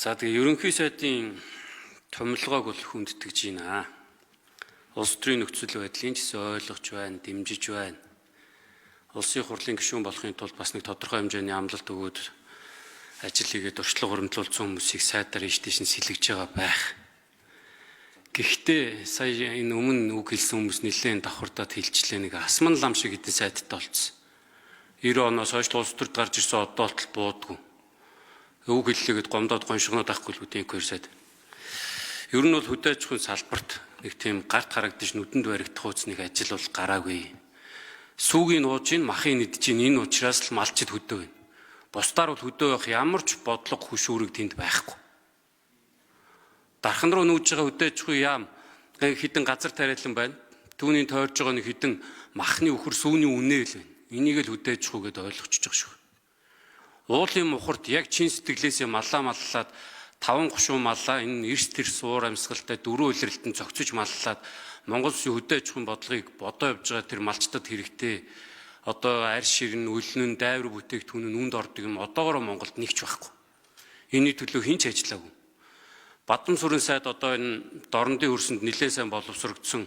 За тэгээ ерөнхий сайдын томилгоог бол хүндэтгэж байна. Улс төрийн нөхцөл байдлыг ч ойлгож байна, дэмжиж байна. Улсын хурлын гишүүн болохын тулд бас нэг тодорхой хэмжээний амлалт өгөөд ажил хийгээд туршлага хуримтлуулсан хүмүүсийг сайдаар ийш тийш нь сэлгэж байгаа байх. Гэхдээ сая энэ өмнө үг хэлсэн хүмүүс нэлээд давхардаад хэлчлээ, нэг асман лам шиг хэдэн сайдтай болцсон. 90 оноос хойш улс төрд гарч ирсэн одоо болтол буудгүй. Үг хэллээгээд гомдоод гоншигноод авахгүй л үдийн хоёр сайд. Ер нь бол хөдөө аж ахуйн салбарт нэг тийм гарт харагдаж нүдэнд баригдах хууцныг ажил бол гараагүй. Сүүгийн нууж ин махын идэж ин энэ учраас л малчид хөдөө байна. Бусдаар бол хөдөө байх ямар ч бодлого хөшүүрэг тэнд байхгүй. Дархан руу нүүж байгаа хөдөө аж ахуйн яам хідэн газар тариалан байна. Түүний тойрж байгаа нэг хідэн махны үхэр сүүний үнэ л байна. Энийг л хөдөө аж ахуй гэдээ ойлгочихж байгаа шүү. Уулын мухарт яг чин сэтгэлээсээ маллаад 5 гушуун маллаа энэ эрс тэрс уур амьсгалтай 4 улиралтанд зохицож маллаад Монгол Улсын хөдөө аж ахуйн бодлогыг бодоо явж байгаа тэр малчдад хэрэгтэй одоо арь ширэн үлнэн дайвар бүтээгдэхүүн нь үнд ордог юм одоогоор Монголд нэгч байхгүй. Энэний төлөө хинч ажиллаагүй. Бадам сүрэн сайд одоо энэ дорнодын хөрсөнд нэлээд сайн боловсрогдсон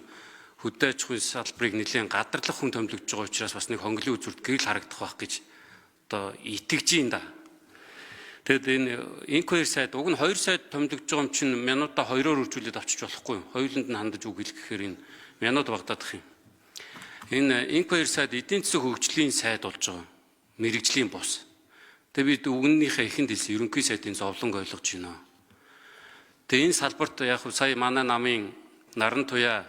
хөдөө аж ахуйн салбарыг нэлээд гадарлах хүн томилогдож байгаа учраас бас нэг хонглын үзүүрт гэрэл харагдах байх гэж одоо итгэж юм да. Тэгэд энэ инквайр сайд уг нь 2 сайд томилогдож байгаа юм чинь минутаа 2-оор үржүүлээд авчиж болохгүй. Хоёуланд нь хандаж үг хэлэхээр энэ минут багтаадах юм. Энэ инквайр сайд эдийн засаг хөгжлийн сайд болж байгаа. Мэргэжлийн бус. Тэгээд бид үгнийхээ эхэнд хэлсэн ерөнхий сайдын зовлон ойлгож байна. Тэгээд энэ салбарт яг сая манай намын наран туяа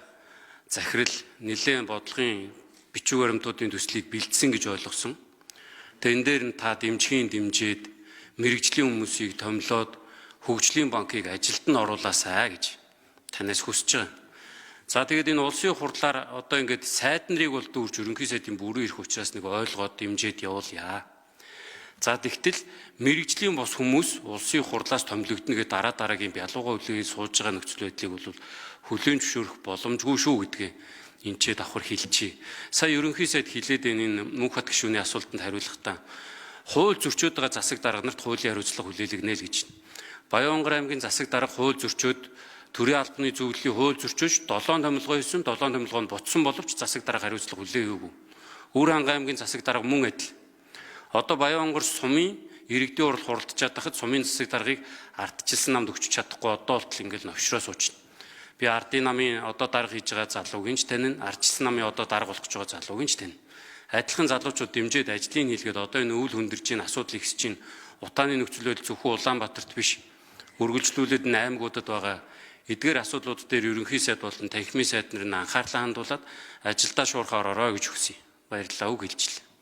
захирал нэлээд бодлогын бичиг баримтуудын төслийг бэлдсэн гэж ойлгосон. Тэгээд энэ дээр нь та дэмжихийн дэмжээд мэргэжлийн хүмүүсийг томилоод хөгжлийн банкыг ажилд нь оруулаасаа гэж танаас хүсэж байгаа. За тэгээд энэ улсын хурлаар одоо ингээд сайд нарыг бол дүүрж ерөнхий сайдын бүрэн ирэх учраас нэг ойлгоод дэмжиж явуулъя. За тэгтэл мэргэжлийн бос хүмүүс улсын хурлаас томилогдно гэдэг дараагийн бялууга хүлээгээд сууж байгаа нөхцөл байдлыг бол хүлээн зөвшөөрөх боломжгүй шүү гэдгийг энчээ давхар хэлчихье. Сая ерөнхий сайд хэлээд энэ мөнх бат гишүүний асуултанд хариулахдаа хууль зөрчөөд байгаа засаг дарга нарт хуулийн хариуцлага хүлээлгэнэ л гэж. Баянгар аймгийн засаг дарга хууль зөрчөөд төрийн албаны зөвлөлийн хууль зөрчөөж 7 томилгоо хийсэн, 7 томилгоонд ботсон боловч засаг дарга хариуцлага хүлээгээгүй. Өөр ханга аймгийн засаг дарга мөн адил. Одоо Баянгар сумын иргэдийн урал хуралдчаад тахад сумын засаг даргыг ардчилсан намд өгч чадахгүй одоо болтол ингээл новшроо суучна. Би ардын намын одоо дарга хийж байгаа залууг инж танин, ардчилсан намын одоо дарга болох гэж байгаа залууг инж танин. Адилхан залуучууд дэмжиж ажлын хийлгээд одоо энэ үйл хөндөрж ийн асуудал ихсэж ийн утааны нөхцөл байдал зөвхөн Улаанбаатарт биш үргэлжлүүлээд аймагуудад байгаа эдгээр асуудлууд дээр ерөнхий сайд болон танхимын сайд нар анхаарлаа хандуулад ажилдаа шуурхаар ороо гэж хүсье. Баярлалаа үг хэлжлээ.